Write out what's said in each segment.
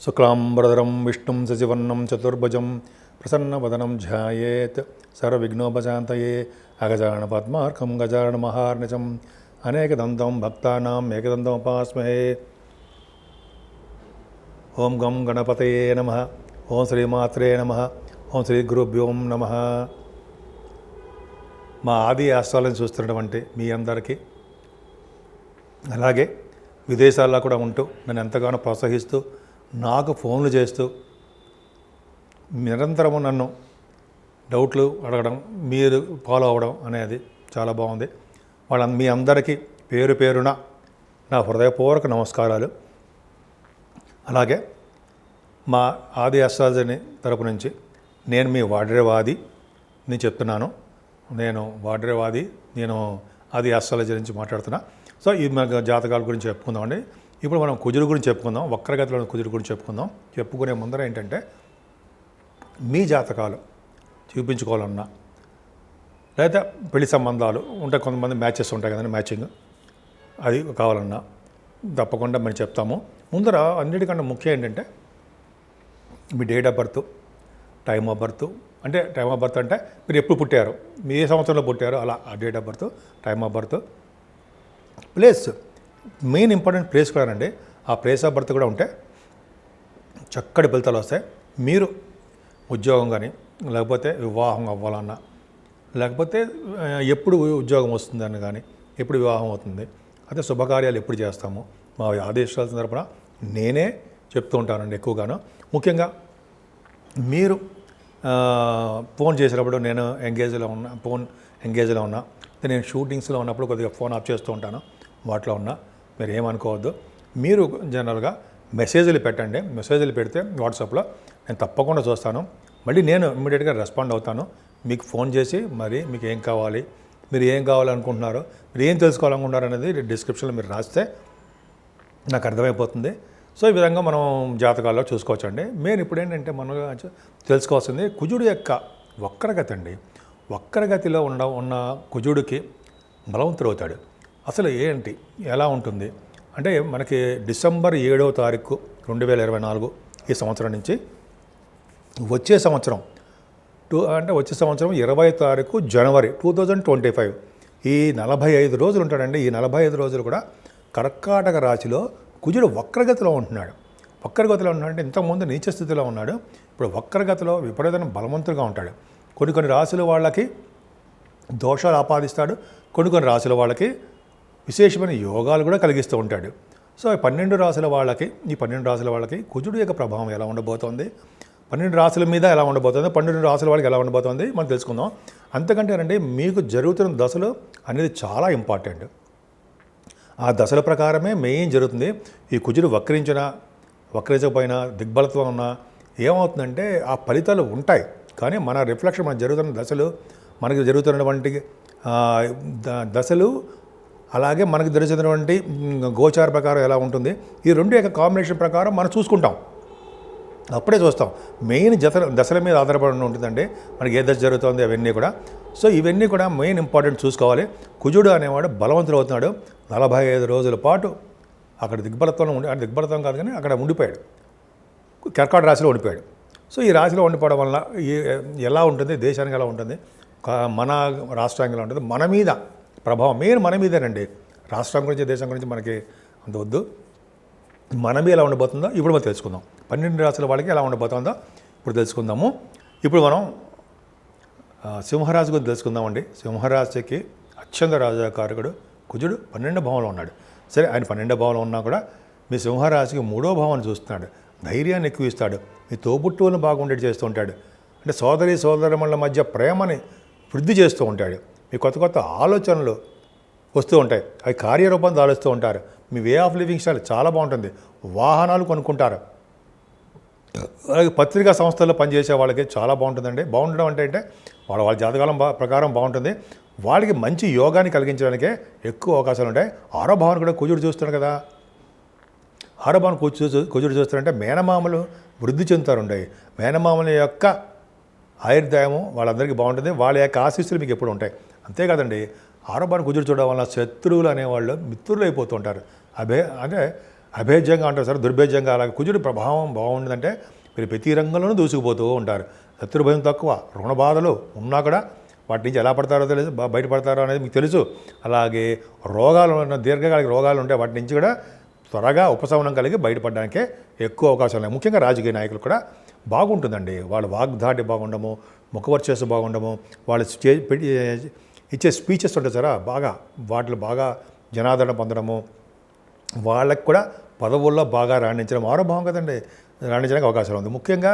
శుక్లాంబరధరం విష్ణుం శశివర్ణం చతుర్భుజం ప్రసన్నవదనం ధ్యాయేత్ సర్వవిఘ్నోపశాంతయే అగజానన పద్మార్కం గజానన మహార్నిశం అనేకదంతం భక్తానాం ఏకదంతముపాస్మహే. ఓం గం గణపతయే నమః. ఓం శ్రీమాత్రే నమః. ఓం శ్రీ గురుభ్యో నమః. మా ఆది ఆశ్రయాలను చూస్తున్నటువంటి మీ అందరికీ, అలాగే విదేశాల్లో కూడా ఉంటూ నన్ను ఎంతగానో ప్రోత్సహిస్తూ నాకు ఫోన్లు చేస్తూ నిరంతరము నన్ను డౌట్లు అడగడం, మీరు ఫాలో అవ్వడం అనేది చాలా బాగుంది. మీ అందరికీ పేరు పేరున నా హృదయపూర్వక నమస్కారాలు. అలాగే మా ఆది ఆస్ట్రాలజీ తరపు నుంచి నేను మీ వాడ్రేవాది నేను చెప్తున్నాను. నేను వాడ్రేవాది, నేను ఆది ఆస్ట్రాలజీ నుంచి మాట్లాడుతున్నా. సో ఈ జాతకాల గురించి చెప్పుకుందామండి. ఇప్పుడు మనం కుజుడు గురించి చెప్పుకుందాం, వక్రగతిలో కుజుడు గురించి చెప్పుకుందాం. చెప్పుకునే ముందర ఏంటంటే, మీ జాతకాలు చూపించుకోవాలన్నా, లేదా పెళ్లి సంబంధాలు ఉంటాయి, కొంతమంది మ్యాచెస్ ఉంటాయి కదండి, మ్యాచింగ్ అది కావాలన్నా తప్పకుండా మేము చెప్తాము. ముందర అన్నిటికన్నా ముఖ్యం ఏంటంటే మీ date of birth, time of birth. అంటే టైమ్ ఆఫ్ బర్త్ అంటే మీరు ఎప్పుడు పుట్టారు, మీ ఏ సంవత్సరంలో పుట్టారో అలా ఆ date of birth, time of birth, place, main important place కూడా అండి. ఆ ప్లేస్ ఆఫ్ బర్త్ కూడా ఉంటే చక్కటి ఫలితాలు వస్తాయి. మీరు ఉద్యోగం కానీ, లేకపోతే వివాహం అవ్వాలన్నా, లేకపోతే ఎప్పుడు ఉద్యోగం వస్తుందని కానీ, ఎప్పుడు వివాహం అవుతుంది, అదే శుభకార్యాలు ఎప్పుడు చేస్తాము, మా ఆదేశాల తరపున నేనే చెప్తూ ఉంటానండి ఎక్కువగాను. ముఖ్యంగా మీరు ఫోన్ చేసినప్పుడు నేను ఫోన్ ఎంగేజ్లో ఉన్నా, నేను షూటింగ్స్లో ఉన్నప్పుడు కొద్దిగా ఫోన్ ఆఫ్ చేస్తూ ఉంటాను. వాటిలో ఉన్నా మీరు ఏమనుకోవద్దు. మీరు జనరల్గా మెసేజ్లు పెట్టండి. మెసేజ్లు పెడితే వాట్సాప్లో నేను తప్పకుండా చూస్తాను. మళ్ళీ నేను ఇమ్మీడియట్గా రెస్పాండ్ అవుతాను. మీకు ఫోన్ చేసి మరి మీకు ఏం కావాలి, మీరు ఏం కావాలనుకుంటున్నారో, మీరు ఏం తెలుసుకోవాలనుకుంటున్నారు అనేది డిస్క్రిప్షన్లో మీరు రాస్తే నాకు అర్థమైపోతుంది. సో ఈ విధంగా మనం జాతకాల్లో చూసుకోవచ్చండి. మెయిన్ ఇప్పుడు ఏంటంటే మనం తెలుసుకోవాల్సింది కుజుడు యొక్క వక్రగతి అండి. వక్రగతిలో ఉన్న కుజుడికి బలవంతుడు అవుతాడు. అసలు ఏంటి, ఎలా ఉంటుంది అంటే, మనకి డిసెంబర్ 7వ తారీఖు 2024 ఈ సంవత్సరం నుంచి వచ్చే సంవత్సరం వచ్చే సంవత్సరం 20వ తారీఖు జనవరి 2025 ఈ 45 రోజులు ఉంటాడండి. ఈ 45 రోజులు కూడా కర్కాటక రాశిలో కుజుడు వక్రగతిలో ఉంటున్నాడు. వక్రగతిలో ఉన్నాడంటే ఇంతకుముందు నీచ స్థితిలో ఉన్నాడు, ఇప్పుడు వక్రగతిలో విపరీతమైన బలవంతుడుగా ఉంటాడు. కొన్ని రాశుల వాళ్ళకి దోషాలు ఆపాదిస్తాడు, కొన్ని రాశుల వాళ్ళకి విశేషమైన యోగాలు కూడా కలిగిస్తూ ఉంటాడు. సో ఈ 12 రాశుల వాళ్ళకి కుజుడు యొక్క ప్రభావం ఎలా ఉండబోతోంది, 12 రాశుల మీద ఎలా ఉండబోతుంది, 12 రాశుల వాళ్ళకి ఎలా ఉండబోతోంది మనం తెలుసుకుందాం. అంతకంటే రండి, మీకు జరుగుతున్న దశలు అనేది చాలా ఇంపార్టెంట్. ఆ దశల ప్రకారమే మెయిన్ జరుగుతుంది. ఈ కుజుడు వక్రించకపోయినా, దిగ్బలత్వం ఉన్నా ఏమవుతుందంటే ఆ ఫలితాలు ఉంటాయి. కానీ మన రిఫ్లెక్షన్, మనకు జరుగుతున్న దశలు, మనకి జరుగుతున్నటువంటి దశలు, అలాగే మనకు జరుగుతున్నటువంటి గోచార ప్రకారం ఎలా ఉంటుంది, ఈ రెండు యొక్క కాంబినేషన్ ప్రకారం మనం చూసుకుంటాం. అప్పుడే చూస్తాం. మెయిన్ దశల మీద ఆధారపడి ఉంటుందండి మనకి ఏ దశ జరుగుతుంది అవన్నీ కూడా. సో ఇవన్నీ కూడా మెయిన్ ఇంపార్టెంట్ చూసుకోవాలి. కుజుడు అనేవాడు బలవంతుడు అవుతున్నాడు. 45 రోజుల పాటు అక్కడ దిగ్బలత్వంలో దిగ్బలత్వం కాదు కానీ అక్కడ ఉండిపోయాడు, కర్కాటక రాశిలో ఉండిపోయాడు. సో ఈ రాశిలో ఉండిపోవడం వల్ల ఎలా ఉంటుంది, దేశానికి ఎలా ఉంటుంది, మన రాష్ట్రానికి ఎలా ఉంటుంది, మన మీద ప్రభావం మెయిన్ మన మీదేనండి. రాష్ట్రం గురించి, దేశం గురించి మనకి అంత వద్దు. మన మీద ఎలా ఉండబోతుందో ఇప్పుడు మనం తెలుసుకుందాం. 12 రాశుల వాళ్ళకి ఎలా ఉండబోతుందో ఇప్పుడు తెలుసుకుందాము. ఇప్పుడు మనం సింహరాశి గురించి తెలుసుకుందామండి. సింహరాశికి అత్యంత రాజకారకుడు కుజుడు 12వ భావంలో ఉన్నాడు. సరే, ఆయన 12వ భావంలో ఉన్నా కూడా మీ సింహరాశికి 3వ భావాన్ని చూస్తున్నాడు. ధైర్యాన్ని ఎక్కువ ఇస్తాడు. మీ తోబుట్టువులను బాగుండేది చేస్తూ ఉంటాడు. అంటే సోదరుల మధ్య ప్రేమని వృద్ధి చేస్తూ ఉంటాడు. మీ కొత్త ఆలోచనలు వస్తూ ఉంటాయి, అవి కార్యరూపంతో ఆలోచిస్తూ ఉంటారు. మీ వే ఆఫ్ లివింగ్ స్టైల్ చాలా బాగుంటుంది. వాహనాలు కొనుక్కుంటారు. అలాగే పత్రికా సంస్థల్లో పనిచేసే వాళ్ళకి చాలా బాగుంటుందండి. బాగుండడం అంటే వాళ్ళ జాతకాలం ప్రకారం బాగుంటుంది. వాళ్ళకి మంచి యోగాన్ని కలిగించడానికే ఎక్కువ అవకాశాలు ఉంటాయి. 6వ భావాన్ని కూడా కుజుడు చూస్తున్నాడు కదా. 6వ భావం కుజుడు చూస్తారంటే మేనమామలు వృద్ధి చెందుతారు. మేనమామల యొక్క ఆయుర్దాయము వాళ్ళందరికీ బాగుంటుంది. వాళ్ళ యొక్క ఆశీస్సులు మీకు ఎప్పుడు ఉంటాయి. అంతేకాదండి, 6వ భావాన్ని కుజుడు చూడడం వల్ల శత్రువులు అనేవాళ్ళు మిత్రులు అయిపోతూ ఉంటారు. అంటే అభేద్యంగా అంటారు సార్, దుర్భేద్యంగా. అలాగే కుజుడి ప్రభావం బాగుంటుందంటే మీరు ప్రతి రంగంలోనూ దూసుకుపోతూ ఉంటారు. శత్రుభయం తక్కువ, రుణ బాధలు ఉన్నా కూడా వాటి నుంచి ఎలా పడతారో తెలుసు, బయటపడతారో అనేది మీకు తెలుసు. అలాగే రోగాలు, దీర్ఘకాలిక రోగాలు ఉంటే వాటి నుంచి కూడా త్వరగా ఉపశమనం కలిగి బయటపడడానికే ఎక్కువ అవకాశాలు ఉన్నాయి. ముఖ్యంగా రాజకీయ నాయకులు కూడా బాగుంటుందండి. వాళ్ళ వాగ్దాటి బాగుండము, ముఖవర్చస్సు బాగుండము, వాళ్ళు ఇచ్చే స్పీచెస్ ఉంటాయి సార్, బాగా వాటిలో బాగా జనాదరణ పొందడము, వాళ్ళకి కూడా పదవుల్లో బాగా రాణించడం ఆరోభావం కదండి, రాణించడానికి అవకాశం ఉంది. ముఖ్యంగా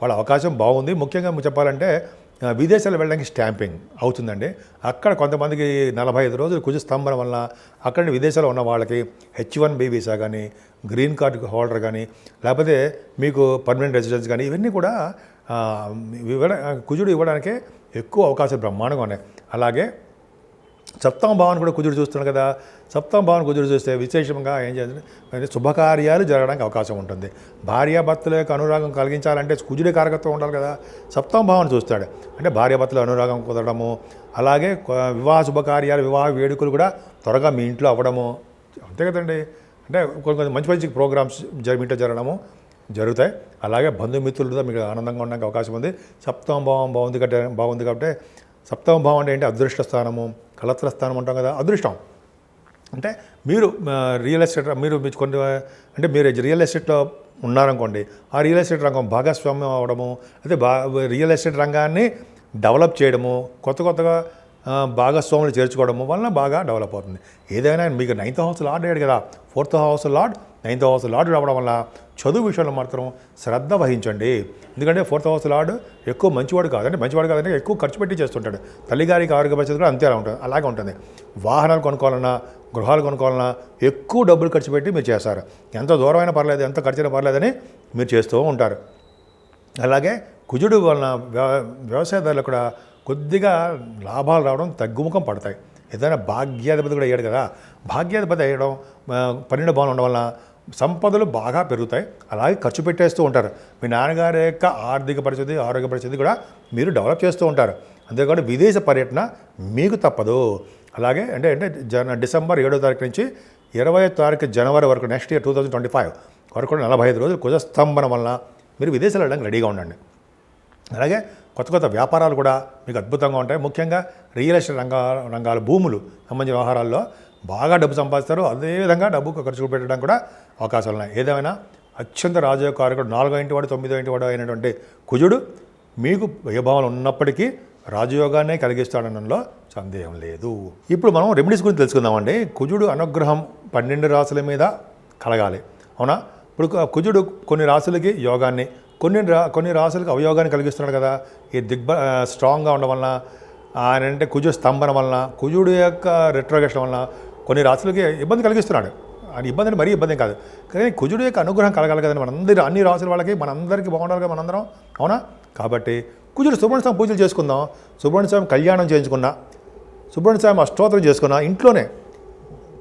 వాళ్ళ అవకాశం బాగుంది. ముఖ్యంగా చెప్పాలంటే విదేశాలు వెళ్ళడానికి స్టాంపింగ్ అవుతుందండి. అక్కడ కొంతమందికి 45 రోజులు కుజ స్తంభన వల్ల అక్కడ విదేశాల్లో ఉన్న వాళ్ళకి H1B వీసా కానీ, గ్రీన్ కార్డు హోల్డర్ కానీ, లేకపోతే మీకు పర్మనెంట్ రెసిడెన్స్ కానీ, ఇవన్నీ కూడా కుజుడు ఇవ్వడానికే ఎక్కువ అవకాశాలు బ్రహ్మాండంగా ఉన్నాయి. అలాగే సప్తమ భావాన్ని కూడా కుజుడు చూస్తున్నాడు కదా. సప్తమ భావాన్ని కుజుడు చూస్తే విశేషంగా ఏం చేయాలి, శుభకార్యాలు జరగడానికి అవకాశం ఉంటుంది. భార్యాభర్తల యొక్క అనురాగం కలిగించాలంటే కుజుడి కారకత్వం ఉండాలి కదా. సప్తమ భావాన్ని చూస్తాడు అంటే భార్యాభర్తల అనురాగం కుదరడము, అలాగే వివాహ శుభకార్యాలు, వివాహ వేడుకలు కూడా త్వరగా మీ ఇంట్లో అవ్వడము, అంతే కదండి. అంటే కొన్ని మంచి మంచి ప్రోగ్రామ్స్ మీ ఇంట్లో జరగడము జరుగుతాయి. అలాగే బంధుమిత్రులతో మీకు ఆనందంగా ఉండడానికి అవకాశం ఉంది. సప్తమ భావం బాగుంది కాబట్టి సప్తమ భావం అంటే ఏంటి, అదృష్ట స్థానము, కలత్ర స్థానం అంటాం కదా. అదృష్టం అంటే మీరు రియల్ ఎస్టేట్ మీరు రియల్ ఎస్టేట్లో ఉన్నారనుకోండి, ఆ రియల్ ఎస్టేట్ రంగం భాగస్వామ్యం అవ్వడము, అయితే రియల్ ఎస్టేట్ రంగాన్ని డెవలప్ చేయడము, కొత్తగా భాగస్వాములు చేర్చుకోవడము వలన బాగా డెవలప్ అవుతుంది. ఏదైనా మీకు 9th హౌస్ లార్డ్ అయ్యాడు కదా, 4th house lord 9th house lord రావడం వల్ల చదువు విషయంలో మాత్రం శ్రద్ధ వహించండి. ఎందుకంటే 4th హౌస్ లార్డ్ ఎక్కువ మంచివాడు కాదంటే ఎక్కువ ఖర్చు పెట్టి చేస్తుంటాడు. తల్లిగారికి ఆరోగ్య పరిస్థితి కూడా అంతే అలాగే ఉంటుంది. వాహనాలు కొనుక్కోవాలన్నా, గృహాలు కొనుక్కోవాలన్నా ఎక్కువ డబ్బులు ఖర్చు పెట్టి మీరు చేస్తారు. ఎంత దూరమైనా పర్లేదు, ఎంత ఖర్చైనా పర్లేదని మీరు చేస్తూ ఉంటారు. అలాగే కుజుడు వలన వ్యవసాయదారులు కూడా కొద్దిగా లాభాలు రావడం తగ్గుముఖం పడతాయి. ఏదైనా భాగ్యాధిపతి కూడా అయ్యాడు కదా, భాగ్యాధిపతి అయ్యడం 12వ భావం ఉండడం వలన సంపదలు బాగా పెరుగుతాయి. అలాగే ఖర్చు పెట్టేస్తూ ఉంటారు. మీ నాన్నగారి యొక్క ఆర్థిక పరిస్థితి, ఆరోగ్య పరిస్థితి కూడా మీరు డెవలప్ చేస్తూ ఉంటారు. అంతేకాదు విదేశ పర్యటన మీకు తప్పదు. అలాగే అంటే డిసెంబర్ 7వ తారీఖు నుంచి 20వ తారీఖు జనవరి వరకు, నెక్స్ట్ ఇయర్ 2025 వరకు కూడా 45 రోజులు కుజస్తంభన వలన మీరు విదేశాలు వెళ్ళడానికి రెడీగా ఉండండి. అలాగే కొత్త వ్యాపారాలు కూడా మీకు అద్భుతంగా ఉంటాయి. ముఖ్యంగా రియల్ ఎస్టేట్ రంగాల భూములు సంబంధించిన వ్యవహారాల్లో బాగా డబ్బు సంపాదిస్తారు. అదేవిధంగా డబ్బు ఖర్చు పెట్టడానికి కూడా అవకాశాలు ఉన్నాయి. ఏదేమైనా అత్యంత రాజయోగకారకుడు 4వ ఇంటి వాడు 9వ ఇంటి వాడు అయినటువంటి కుజుడు మీకు వ్యయభావాలు ఉన్నప్పటికీ రాజయోగాన్నే కలిగిస్తాడనడంలో సందేహం లేదు. ఇప్పుడు మనం రెమెడీస్ గురించి తెలుసుకుందామండి. కుజుడు అనుగ్రహం 12 రాశుల మీద కలగాలి, అవునా? ఇప్పుడు కుజుడు కొన్ని రాశులకి యోగాన్ని, కొన్ని రాశులకు అవయోగాన్ని కలిగిస్తున్నాడు కదా. ఈ స్ట్రాంగ్గా ఉండడం వలన, ఆయన అంటే కుజు స్తంభన వలన, కుజుడు యొక్క రెట్రోగేషన్ వలన కొన్ని రాశులకి ఇబ్బంది కలిగిస్తున్నాడు. అది ఇబ్బంది అంటే మరీ ఇబ్బంది కాదు, కానీ కుజుడు యొక్క అనుగ్రహం కలగాలి కదండి. అన్ని రాశుల వాళ్ళకి మనందరికీ బాగుండాలి కదా మనందరం, అవునా? కాబట్టి కుజుడు సుబ్రహ్మణ్య స్వామి పూజలు చేసుకుందాం, సుబ్రహ్మణ్య స్వామి కళ్యాణం చేయించుకున్నా, సుబ్రహ్మణ్య స్వామి అష్టోత్తరం చేసుకున్నా ఇంట్లోనే,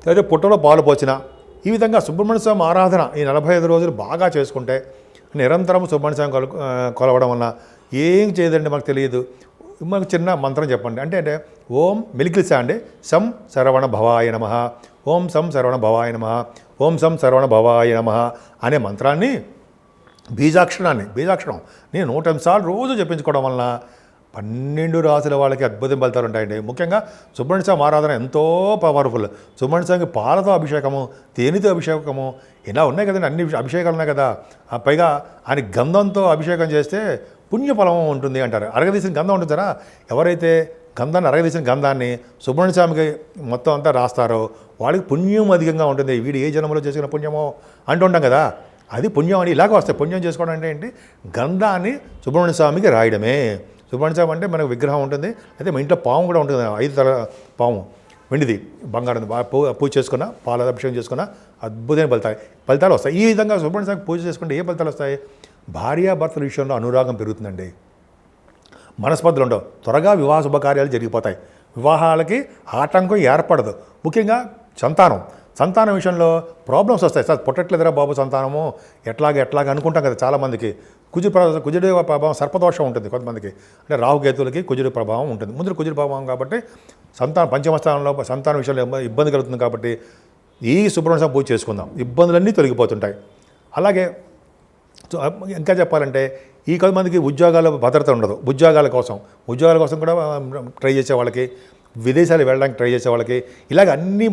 లేదా పుట్టలో పాలు పోసినా, ఈ విధంగా సుబ్రహ్మణ్య స్వామి ఆరాధన ఈ 45 రోజులు బాగా చేసుకుంటే నిరంతరం సుబ్రహ్మణ్య స్వామి కొలవడం వలన ఏం చేయదండి, మాకు తెలియదు. మాకు చిన్న మంత్రం చెప్పండి. అంటే ఓం మెలికిలిసా అండి, సం శరవణ భవాయ నమః, ఓం సం శరవణ భవాయ నమః, ఓం సం శరవణ భవాయ నమః అనే మంత్రాన్ని బీజాక్షరం నేను 108 సార్లు రోజు చెప్పించుకోవడం వలన 12 రాశుల వాళ్ళకి అద్భుతం ఫలితాలు ఉంటాయండి. ముఖ్యంగా సుబ్రహ్మణ్య స్వామి ఆరాధన ఎంతో పవర్ఫుల్. సుబ్రహ్మణ్య స్వామికి పాలతో అభిషేకము, తేనెతో అభిషేకము ఇలా ఉన్నాయి కదండి, అన్ని అభిషేకాలు ఉన్నాయి కదా. పైగా ఆయన గంధంతో అభిషేకం చేస్తే పుణ్యఫలం ఉంటుంది అంటారు. అరగదీసిన గంధం ఉంటుంటారా, ఎవరైతే అరగదీసిన గంధాన్ని సుబ్రహ్మణ్య స్వామికి మొత్తం అంతా రాస్తారో వాళ్ళకి పుణ్యం అధికంగా ఉంటుంది. వీడు ఏ జన్మలో చేసుకున్న పుణ్యమో అంటుంటాం కదా, అది పుణ్యం అని ఇలాగ వస్తాయి. పుణ్యం చేసుకోవడం అంటే ఏంటి, గంధాన్ని సుబ్రహ్మణ్య స్వామికి రాయడమే. సుబ్రహ్మణ్య స్వామి అంటే మనకు విగ్రహం ఉంటుంది, అయితే మా ఇంట్లో పాము కూడా ఉంటుంది, 5 తల పాము, వెండిది, బంగారం, పూజ చేసుకున్న, పాల అభిషేకం చేసుకున్న అద్భుతమైన ఫలితాలు వస్తాయి. ఈ విధంగా సుబ్రహ్మణ్య స్వామికి పూజ చేసుకుంటే ఏ ఫలితాలు వస్తాయి? భార్యాభర్తల విషయంలో అనురాగం పెరుగుతుందండి, మనస్పర్ధలు ఉండవు, త్వరగా వివాహ శుభకార్యాలు జరిగిపోతాయి, వివాహాలకి ఆటంకం ఏర్పడదు. ముఖ్యంగా సంతానం విషయంలో ప్రాబ్లమ్స్ వస్తాయి. సార్ పుట్టట్లేదురా బాబు సంతానము, ఎట్లాగ అనుకుంటాం కదా చాలామందికి. కుజుడి ప్రభావం సర్పదోషం ఉంటుంది కొంతమందికి, అంటే రాహుకేతులకి కుజుడి ప్రభావం ఉంటుంది. ముందు కుజుడి ప్రభావం కాబట్టి పంచమ స్థానంలో సంతానం విషయంలో ఇబ్బంది కలుగుతుంది. కాబట్టి ఈ సుబ్రహ్మణ్య స్వామి పూజ చేసుకుందాం, ఇబ్బందులన్నీ తొలగిపోతుంటాయి. అలాగే ఇంకా చెప్పాలంటే ఈ కొంతమందికి ఉద్యోగాల భద్రత ఉండదు. ఉద్యోగాల కోసం కూడా ట్రై చేసే వాళ్ళకి, విదేశాలు వెళ్ళడానికి ట్రై చేసే వాళ్ళకి, ఇలాగ అన్ని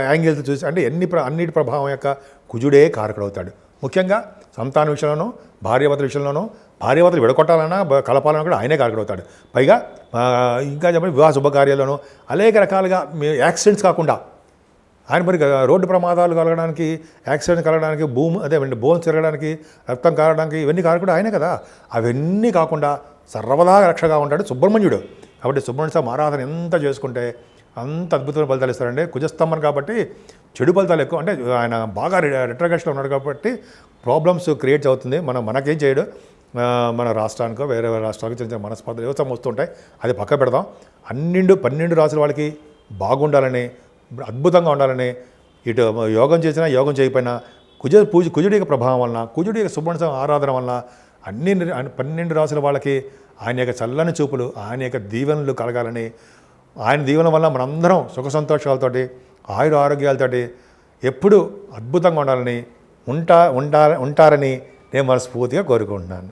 యాంగిల్స్ చూసి అంటే అన్నిటి ప్రభావం యొక్క కుజుడే కారకుడవుతాడు. ముఖ్యంగా సంతాన విషయంలోనూ, భార్యాభర్తల విషయంలోనూ, భార్యాభర్తలు విడగొట్టాలన్నా కలపాలన్నా కూడా ఆయనే కారకుడవుతాడు. పైగా ఇంకా చెప్పండి వివాహ శుభకార్యాల్లోనూ అనేక రకాలుగా యాక్సిడెంట్స్ కాకుండా ఆయన మరి రోడ్డు ప్రమాదాలు కలగడానికి, యాక్సిడెంట్ కలగడానికి, బోన్స్ తిరగడానికి, రక్తం కారడానికి ఇవన్నీ కారకుడు ఆయనే కదా. అవన్నీ కాకుండా సర్వదా రక్షగా ఉంటాడు సుబ్రహ్మణ్యుడు. కాబట్టి సుబ్రహ్మణ్య స్వామి ఆరాధన ఎంత చేసుకుంటే అంత అద్భుతమైన ఫలితాలు ఇస్తారండి. కుజస్తంభం కాబట్టి చెడు ఫలితాలు ఎక్కువ, అంటే ఆయన బాగా రిట్రగేషన్లో ఉన్నాడు కాబట్టి ప్రాబ్లమ్స్ క్రియేట్ అవుతుంది. మనకేం చేయడు, మన రాష్ట్రానికో వేరే రాష్ట్రాలకు చిన్న చిన్న మనస్పర్ధలు వ్యవసాయం వస్తుంటాయి, అది పక్క పెడదాం. 12 రాసుల వాళ్ళకి బాగుండాలని, అద్భుతంగా ఉండాలని, ఇటు యోగం చేసినా యోగం చేయకపోయినా కుజుడి యొక్క ప్రభావం వలన, కుజుడి యొక్క సుబ్రహ్మణ్య స్వామి ఆరాధన వలన 12 రాసుల వాళ్ళకి ఆయన యొక్క చల్లని చూపులు, ఆయన యొక్క దీవెనలు కలగాలని, ఆయన దీవెన వల్ల మనందరం సుఖ సంతోషాలతోటి, ఆయుర ఆరోగ్యాలతోటి ఎప్పుడూ అద్భుతంగా ఉండాలని ఉంటారని నేను మనస్ఫూర్తిగా కోరుకుంటున్నాను.